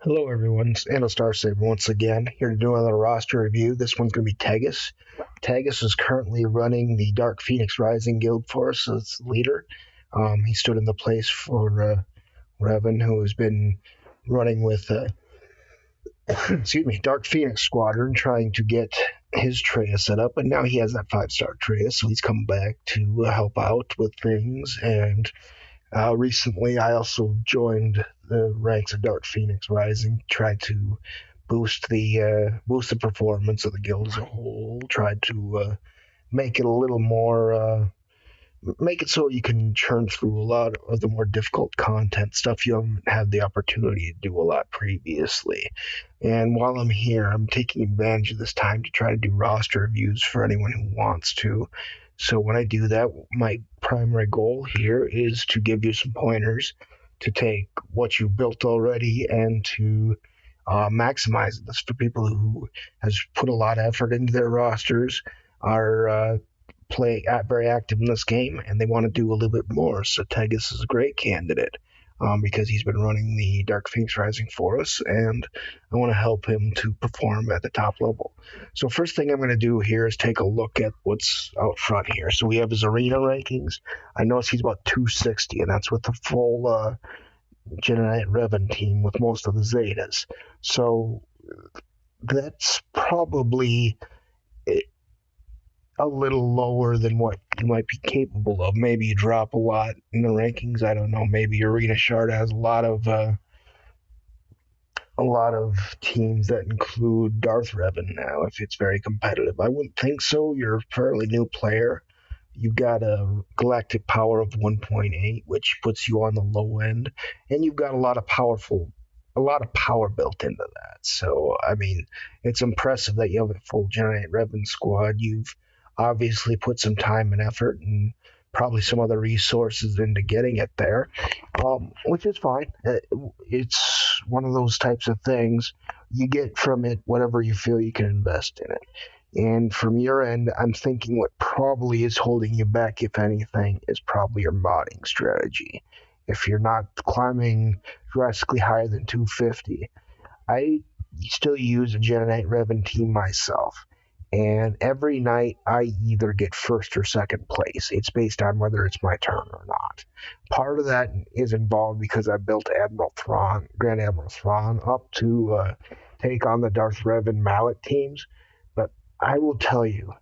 Hello, everyone. It's Anno Star Saber once again, here to do another roster review. This one's going to be Teggis. Teggis is currently running the Dark Phoenix Rising Guild for us as leader. He stood in the place for Revan, who has been running with Dark Phoenix Squadron, trying to get his Treya set up, and now he has that 5-star Treya, so he's come back to help out with things. And recently, I also joined the ranks of Dark Phoenix Rising, tried to boost the performance of the guild as a whole, tried to make it a little more make it so you can churn through a lot of the more difficult content stuff you haven't had the opportunity to do a lot previously. And while I'm here, I'm taking advantage of this time to try to do roster reviews for anyone who wants to. So when I do that, my primary goal here is to give you some pointers to take what you built already and to maximize this for people who has put a lot of effort into their rosters, are very active in this game, and they want to do a little bit more. So Teggis is a great candidate because he's been running the Dark Phoenix Rising for us, and I want to help him to perform at the top level. So first thing I'm going to do here is take a look at what's out front here. So we have his arena rankings. I notice he's about 260, and that's with the full Jedi Revan team with most of the Zetas. So that's probably a little lower than what you might be capable of. Maybe you drop a lot in the rankings. I don't know. Maybe Arena Shard has a lot of teams that include Darth Revan now. If it's very competitive, I wouldn't think so. You're a fairly new player. You've got a galactic power of 1.8, which puts you on the low end, and you've got a lot of power built into that. So, I mean, it's impressive that you have a full Giant Revan squad. You've obviously put some time and effort and probably some other resources into getting it there, which is fine. It's one of those types of things. You get from it whatever you feel you can invest in it. And from your end, I'm thinking what probably is holding you back, if anything, is probably your modding strategy. If you're not climbing drastically higher than 250, I still use a Gen 8 Revan team myself. And every night I either get first or second place. It's based on whether it's my turn or not. Part of that is involved because I built Grand Admiral Thrawn, up to take on the Darth Revan Mallet teams. But I will tell you,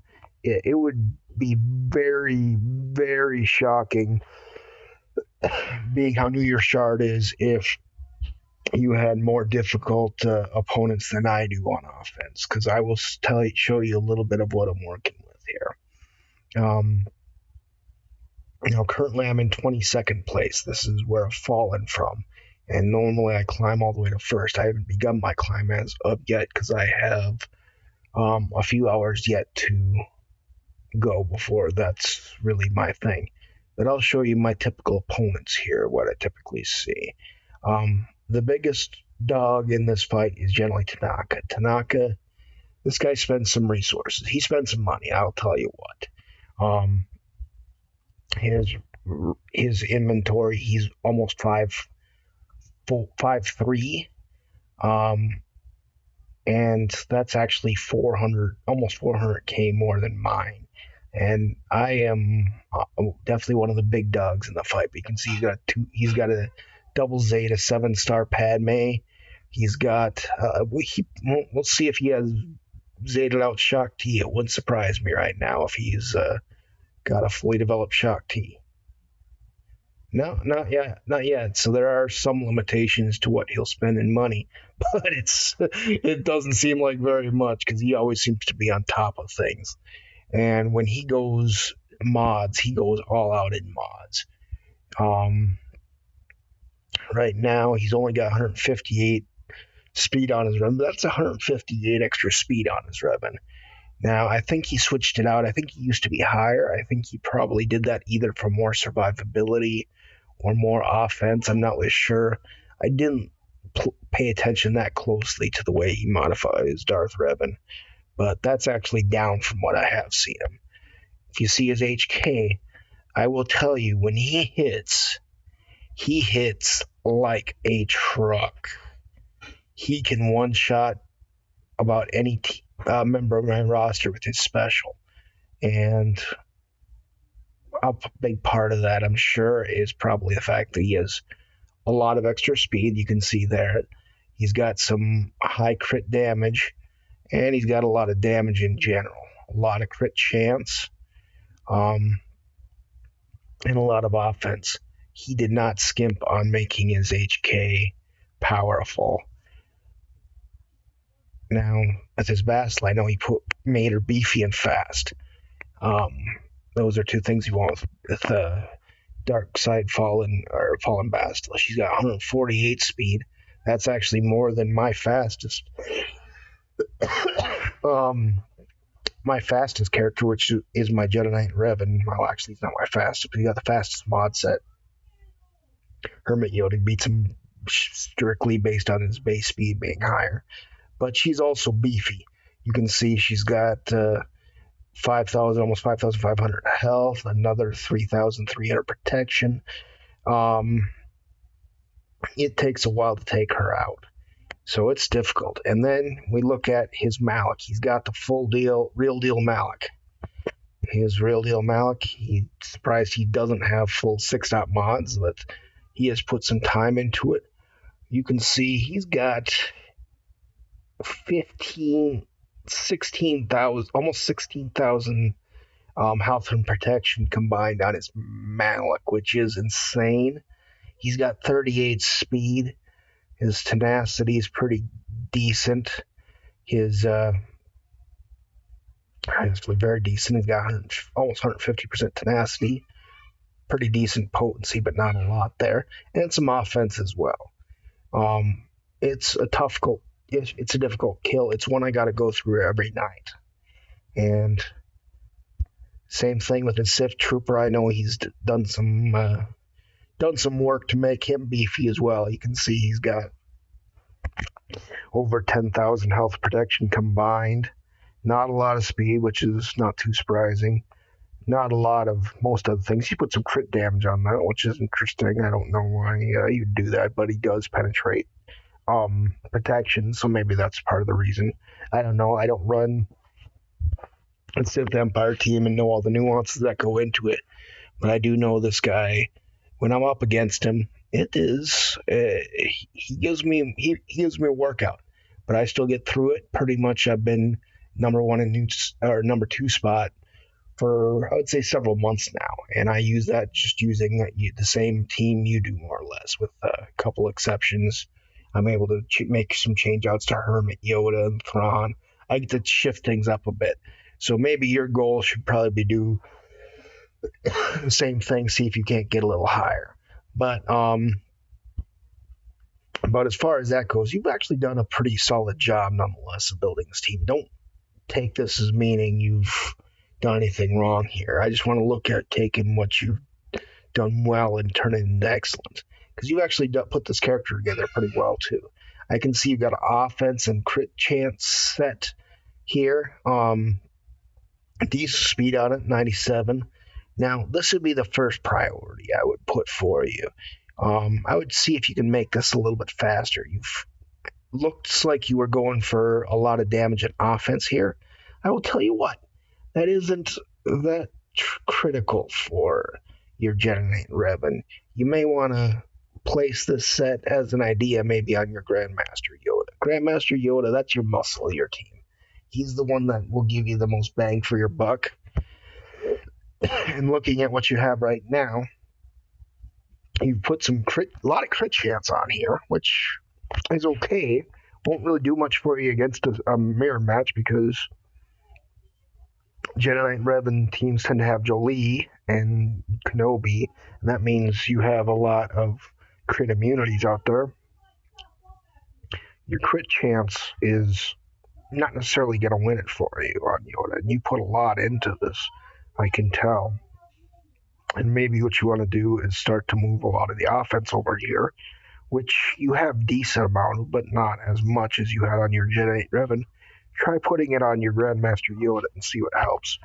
it would be very, very shocking, being how new your shard is, if you had more difficult opponents than I do on offense, because I will show you a little bit of what I'm working with here. Currently I'm in 22nd place. This is where I've fallen from, and normally I climb all the way to first. I haven't begun my climb as up yet because I have a few hours yet to go before that's really my thing. But I'll show you my typical opponents here, what I typically see. The biggest dog in this fight is generally Tanaka. Tanaka, this guy spends some resources. He spends some money, I'll tell you what. His inventory, he's almost 5'3", and that's actually 400, almost 400k more than mine. And I am definitely one of the big dogs in the fight. But you can see he's got a double Zeta 7-star Padme. He's got we'll see if he has Zeta out Shock T. It wouldn't surprise me right now if he's got a fully developed Shock T. No, not yet. So there are some limitations to what he'll spend in money, but it doesn't seem like very much because he always seems to be on top of things. And when he goes mods, he goes all out in mods. Right now, he's only got 158 speed on his Revan, but that's 158 extra speed on his Revan. Now, I think he switched it out. I think he used to be higher. I think he probably did that either for more survivability or more offense. I'm not really sure. I didn't pay attention that closely to the way he modifies Darth Revan, but that's actually down from what I have seen him. If you see his HK, I will tell you, when he hits like a truck. he can one-shot about any member of my roster with his special. And a big part of that, I'm sure, is probably the fact that he has a lot of extra speed. You can see there. He's got some high crit damage, and he's got a lot of damage in general. A lot of crit chance, um, and a lot of offense. He did not skimp on making his HK powerful. Now, as his Vassal, I know he made her beefy and fast. Um, those are two things you want with Dark Side Fallen or Fallen Bastila. She's got 148 speed. That's actually more than my fastest. My fastest character, which is my Jedi Knight Revan. Well, actually, it's not my fastest, but he got the fastest mod set. Hermit Yoda beats him strictly based on his base speed being higher. But she's also beefy. You can see she's got 5,000, almost 5,500 health, another 3,300 protection. It takes a while to take her out. So it's difficult. And then we look at his Malak. He's got the full deal, real deal Malak. His real deal Malak, he's surprised he doesn't have full 6-dot mods, but he has put some time into it. You can see he's got 16,000, almost 16,000 health and protection combined on his Malak, which is insane. He's got 38 speed. His tenacity is pretty decent. His actually very decent. He's got almost 150% tenacity. Pretty decent potency, but not a lot there. And some offense as well. It's a difficult kill. It's one I got to go through every night. And same thing with the Sith Trooper. I know he's done some work to make him beefy as well. You can see he's got over 10,000 health protection combined. Not a lot of speed, which is not too surprising. Not a lot of most other things. He put some crit damage on that, which is interesting. I don't know why he would do that, but he does penetrate protection, so maybe that's part of the reason. I don't know. I don't run a Sith Empire team and know all the nuances that go into it, but I do know this guy. When I'm up against him, it is he gives me a workout, but I still get through it. Pretty much, I've been number 1 or number 2 spot for, I would say, several months now, and I use that just using the same team you do, more or less, with a couple exceptions. I'm able to make some change outs to Hermit, Yoda, and Thrawn. I get to shift things up a bit. So maybe your goal should probably be do the same thing, see if you can't get a little higher. But as far as that goes, you've actually done a pretty solid job nonetheless of building this team. Don't take this as meaning you've done anything wrong here. I just want to look at taking what you've done well and turn it into excellent. Because you've actually put this character together pretty well too. I can see you've got an offense and crit chance set here. Decent speed on it, 97. Now, this would be the first priority I would put for you. I would see if you can make this a little bit faster. You've looks like you were going for a lot of damage and offense here. I will tell you what, that isn't that critical for your Jedi Knight Revan. You may want to place this set as an idea maybe on your Grandmaster Yoda. Grandmaster Yoda, that's your muscle of your team. He's the one that will give you the most bang for your buck. And looking at what you have right now, you've put a lot of crit chance on here, which is okay. Won't really do much for you against a mirror match because Jedi Knight Revan teams tend to have Jolee and Kenobi, and that means you have a lot of crit immunities out there. Your crit chance is not necessarily going to win it for you on Yoda, and you put a lot into this, I can tell. And maybe what you want to do is start to move a lot of the offense over here, which you have decent amount of, but not as much as you had on your Jedi Knight Revan. Try putting it on your Grandmaster Yoda and see what helps.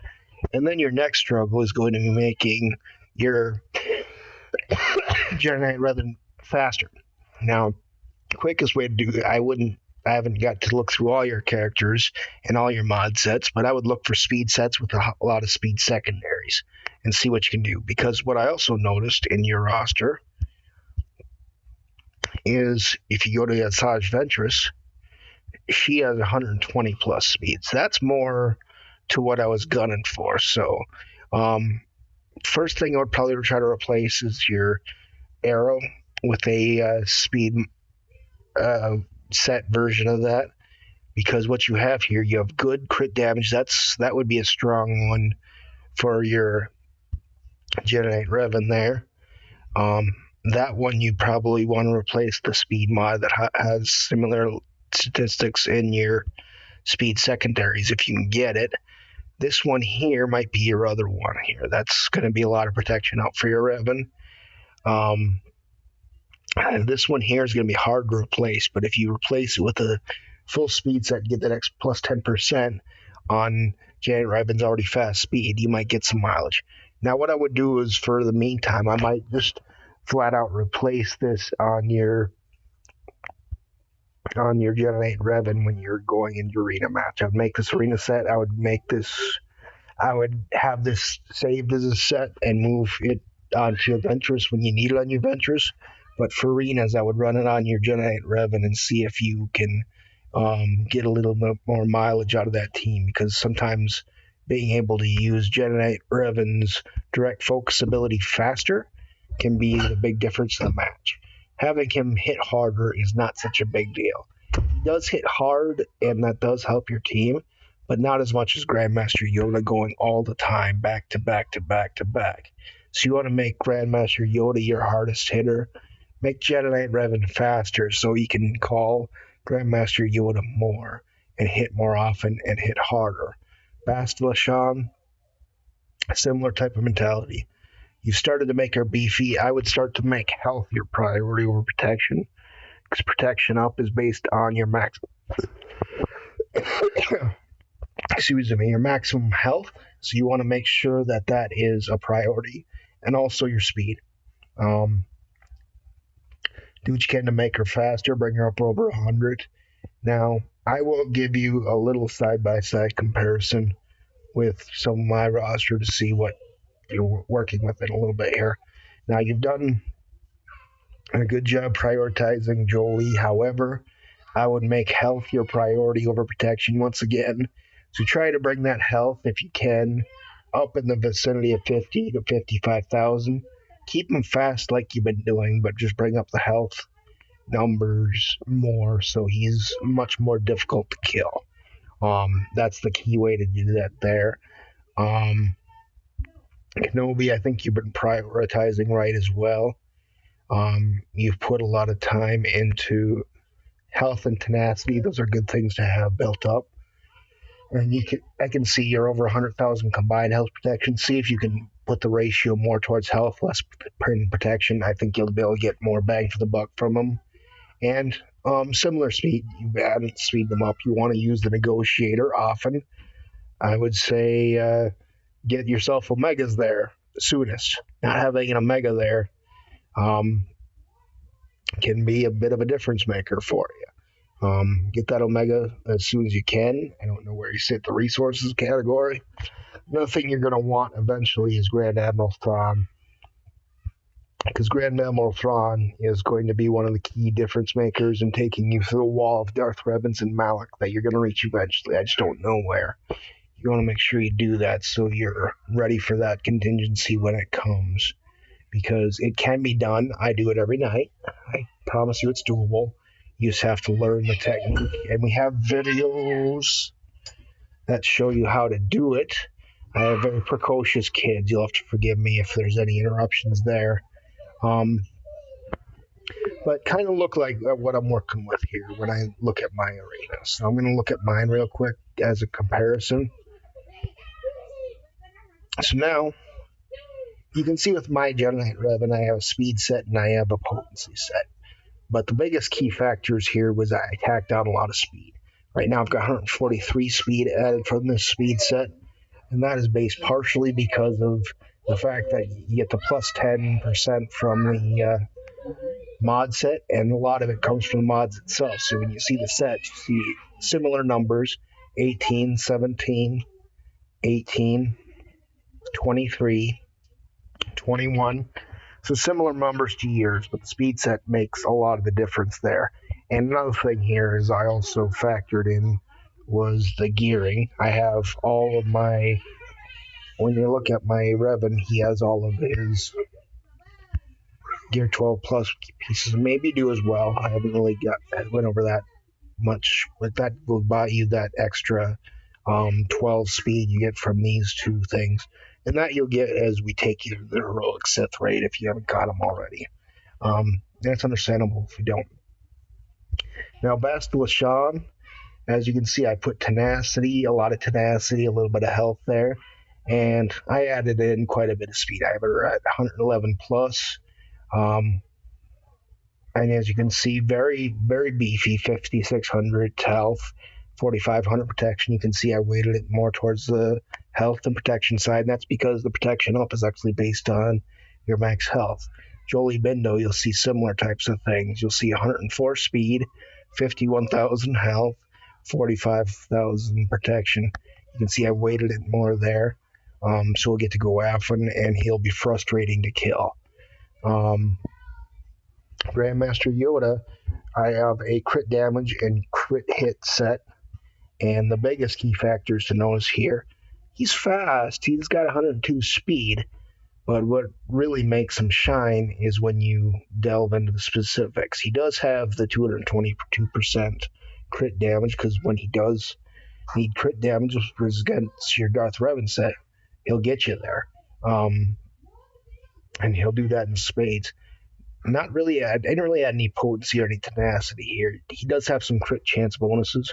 And then your next struggle is going to be making your Jedi Knight Revan faster. Now, quickest way to do it, I haven't got to look through all your characters and all your mod sets, but I would look for speed sets with a lot of speed secondaries and see what you can do. Because what I also noticed in your roster is if you go to Asajj Ventress, she has 120 plus speeds. That's more to what I was gunning for. So, um, first thing I would probably try to replace is your arrow with a speed uh, set version of that, because what you have here, you have good crit damage. That would be a strong one for your Generate Revan there. Um, that one you probably want to replace the speed mod that has similar statistics in your speed secondaries if you can get it. This one here might be your other one here. That's going to be a lot of protection out for your Revan. Um, this one here is going to be hard to replace, but if you replace it with a full speed set, get that X plus 10% on Janet Revan's already fast speed, you might get some mileage. Now, what I would do is, for the meantime, I might just flat out replace this on your Generate Revan when you're going into arena match. I would make this arena set. I would have this saved as a set and move it onto your Ventress when you need it on your Ventress. But for arenas, I would run it on your Generate Revan and see if you can get a little bit more mileage out of that team, because sometimes being able to use Generate Revan's direct focus ability faster can be the big difference in the match. Having him hit harder is not such a big deal. He does hit hard, and that does help your team, but not as much as Grandmaster Yoda going all the time, back to back to back to back. So you want to make Grandmaster Yoda your hardest hitter. Make Generate Revan faster so you can call Grandmaster Yoda more and hit more often and hit harder. Bastila Shan, similar type of mentality. You started to make her beefy. I would start to make health your priority over protection, because protection up is based on your max. Excuse me, your maximum health. So you want to make sure that that is a priority, and also your speed. Do what you can to make her faster, bring her up over 100. Now, I will give you a little side-by-side comparison with some of my roster to see what you're working with in a little bit here. Now, you've done a good job prioritizing Jolie. However, I would make health your priority over protection once again. So try to bring that health, if you can, up in the vicinity of 50 to 55,000. Keep him fast like you've been doing, but just bring up the health numbers more so he's much more difficult to kill. That's the key way to do that there. Kenobi, I think you've been prioritizing right as well. You've put a lot of time into health and tenacity. Those are good things to have built up. And I can see you're over 100,000 combined health protection. See if you can put the ratio more towards health, less protection. I think you'll be able to get more bang for the buck from them. And similar speed. You've added to speed them up. You want to use the negotiator often. I would say get yourself Omegas there soonest. Not having an Omega there can be a bit of a difference maker for you. Get that Omega as soon as you can. I don't know where you sit the resources category. Another thing you're going to want eventually is Grand Admiral Thrawn, because Grand Admiral Thrawn is going to be one of the key difference makers in taking you through the wall of Darth Revans and Malak that you're going to reach eventually. I just don't know where. You want to make sure you do that so you're ready for that contingency when it comes, because it can be done. I do it every night. I promise you it's doable. You just have to learn the technique, and we have videos that show you how to do it. I have very precocious kids. You'll have to forgive me if there's any interruptions there. But kind of look like what I'm working with here when I look at my arena. So I'm going to look at mine real quick as a comparison. So now, you can see with my Generate Revan, I have a speed set and I have a potency set. But the biggest key factors here was I tacked on a lot of speed. Right now I've got 143 speed added from this speed set, and that is based partially because of the fact that you get the plus 10% from the mod set, and a lot of it comes from the mods itself. So when you see the set, you see similar numbers: 18, 17, 18, 23, 21. So similar numbers to years, but the speed set makes a lot of the difference there. And another thing here is I also factored in was the gearing. I have all of my, when you look at my Revan, he has all of his Gear 12 plus pieces. Maybe do as well. I haven't really went over that much, but that will buy you that extra 12 speed you get from these two things. And that you'll get as we take you to the heroic Sith raid if you haven't got them already. That's understandable if you don't. Now, Bastila Shan, as you can see, I put tenacity, a lot of tenacity, a little bit of health there. And I added in quite a bit of speed. I have her at 111 plus. And as you can see, very, very beefy, 5,600 health, 4,500 protection. You can see I weighted it more towards the health and protection side, and that's because the protection up is actually based on your max health. Jolie Bindo, you'll see similar types of things. You'll see 104 speed, 51,000 health, 45,000 protection. You can see I weighted it more there. So we'll get to go Affin, and he'll be frustrating to kill. Grandmaster Yoda, I have a crit damage and crit hit set, and the biggest key factors to notice here, he's fast, he's got 102 speed, but what really makes him shine is when you delve into the specifics. He does have the 222% crit damage, because when he does need crit damage against your Darth Revan set, he'll get you there. And he'll do that in spades. I didn't really add any potency or any tenacity here. He does have some crit chance bonuses.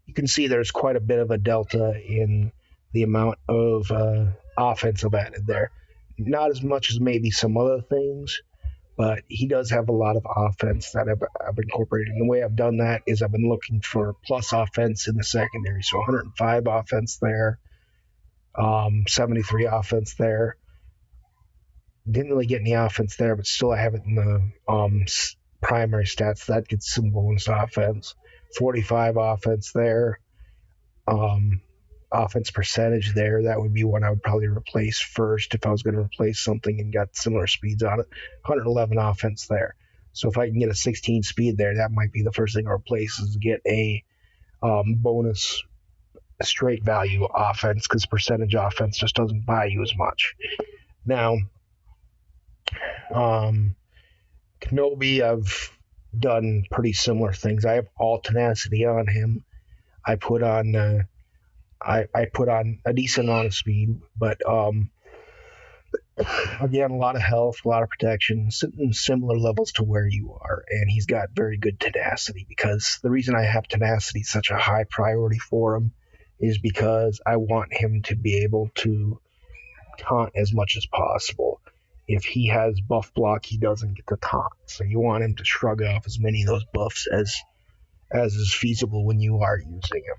You can see there's quite a bit of a delta in the amount of offense I've added there. Not as much as maybe some other things, but he does have a lot of offense that I've incorporated. And the way I've done that is I've been looking for plus offense in the secondary. So 105 offense there, 73 offense there. Didn't really get any offense there, but still I have it in the primary stats. That gets some bonus offense. 45 offense there. Offense percentage there. That would be one I would probably replace first if I was going to replace something and got similar speeds on it. 111 offense there. So if I can get a 16 speed there, that might be the first thing I replace, is get a bonus straight value offense, because percentage offense just doesn't buy you as much. Now, Kenobi, I've done pretty similar things. I have all tenacity on him. I put on a decent amount of speed, but again, a lot of health, a lot of protection, similar levels to where you are, and he's got very good tenacity. Because the reason I have tenacity such a high priority for him is because I want him to be able to taunt as much as possible. If he has buff block, he doesn't get to taunt. So you want him to shrug off as many of those buffs as is feasible when you are using him.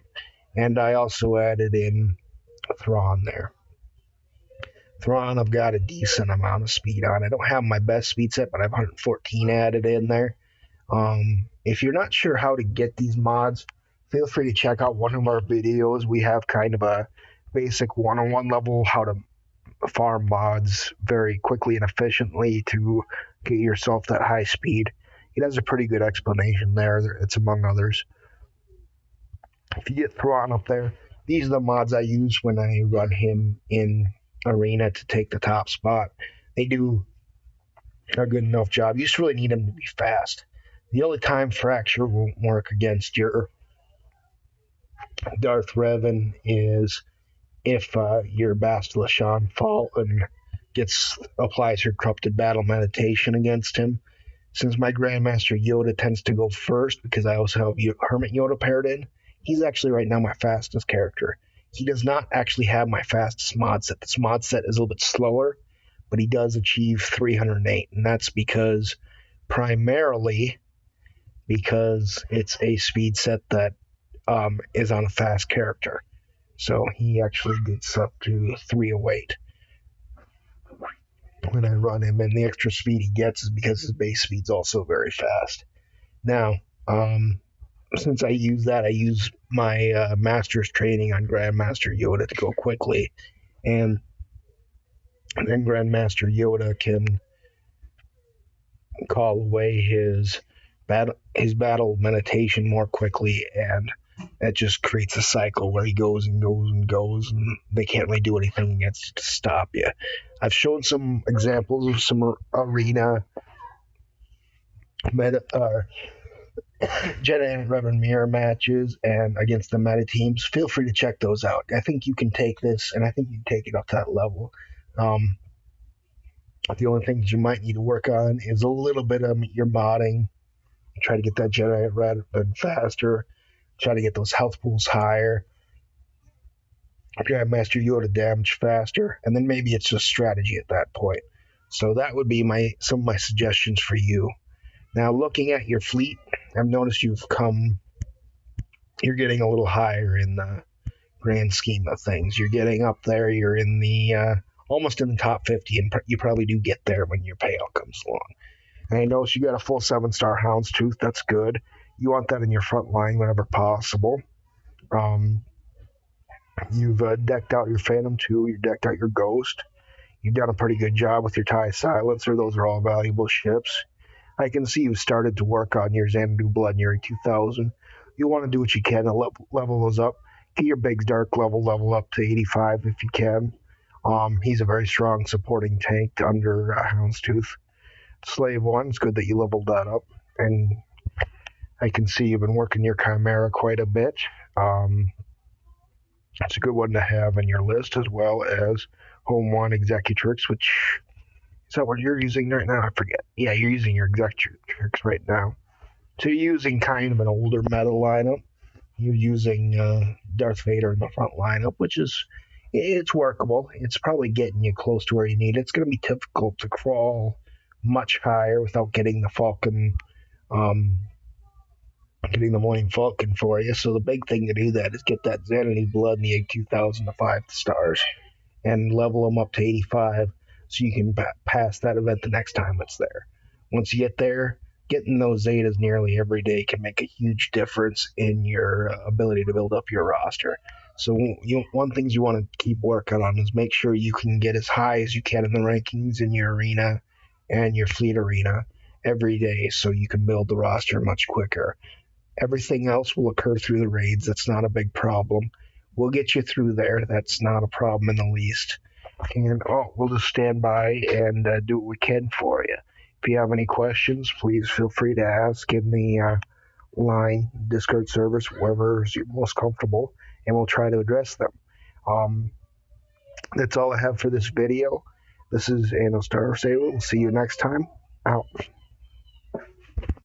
And I also added in Thrawn there. Thrawn, I've got a decent amount of speed on. I don't have my best speed set, but I have 114 added in there. If you're not sure how to get these mods, feel free to check out one of our videos. We have kind of a basic 101 level how to farm mods very quickly and efficiently to get yourself that high speed. It has a pretty good explanation there. It's among others. If you get Thrawn up there, these are the mods I use when I run him in Arena to take the top spot. They do a good enough job. You just really need him to be fast. The only time Fracture won't work against your Darth Revan is if your Bastila Shan Fallen applies her Corrupted Battle Meditation against him. Since my Grandmaster Yoda tends to go first, because I also have Hermit Yoda paired in, he's actually right now my fastest character. He does not actually have my fastest mod set. This mod set is a little bit slower, but he does achieve 308, and that's primarily because it's a speed set that is on a fast character. So he actually gets up to 308. when I run him, and the extra speed he gets is because his base speed's also very fast. Now, since I use that, I use my master's training on Grandmaster Yoda to go quickly, and then Grandmaster Yoda can call away his battle meditation more quickly, and that just creates a cycle where he goes and goes and goes, and they can't really do anything against you to stop you. I've shown some examples of some arena meta, Jedi and Reverend Mirror matches and against the meta teams. Feel free to check those out. I think you can take this, and I think you can take it up to that level. The only things you might need to work on is a little bit of your modding. Try to get that Jedi red faster. Try to get those health pools higher. Master Yoda damage faster, and then maybe it's just strategy at that point. So that would be some of my suggestions for you. Now, looking at your fleet, I've noticed you're getting a little higher in the grand scheme of things. You're getting up there. You're in the almost in the top 50, and you probably do get there when your payout comes along. And I notice you got a full 7-star Houndstooth. That's good. You want that in your front line whenever possible. You've decked out your Phantom 2. You've decked out your Ghost. You've done a pretty good job with your TIE Silencer. Those are all valuable ships. I can see you've started to work on your Xanadu Blood and your 2000. You want to do what you can to level those up. Get your Biggs Dark level up to 85 if you can. He's a very strong supporting tank under Houndstooth. Slave 1, it's good that you leveled that up. And I can see you've been working your Chimera quite a bit. It's a good one to have in your list, as well as Home 1 Executrix, which is that what you're using right now? I forget. Yeah, you're using your Executrix right now. So you're using kind of an older meta lineup. You're using Darth Vader in the front lineup, which is, it's workable. It's probably getting you close to where you need it. It's going to be difficult to crawl much higher without getting the Falcon, getting the Morning Falcon for you. So the big thing to do that is get that Xanadu Blood and the Egg 2000 to 5 stars and level them up to 85 so you can pass that event the next time it's there. Once you get there, getting those Zetas nearly every day can make a huge difference in your ability to build up your roster. So one thing you want to keep working on is make sure you can get as high as you can in the rankings in your arena and your fleet arena every day so you can build the roster much quicker. Everything else will occur through the raids. That's not a big problem. We'll get you through there. That's not a problem in the least. And we'll just stand by and do what we can for you. If you have any questions, please feel free to ask in the line Discord service, wherever you're most comfortable, and we'll try to address them. That's all I have for this video. This is Anno Star Saber. We'll see you next time. Out.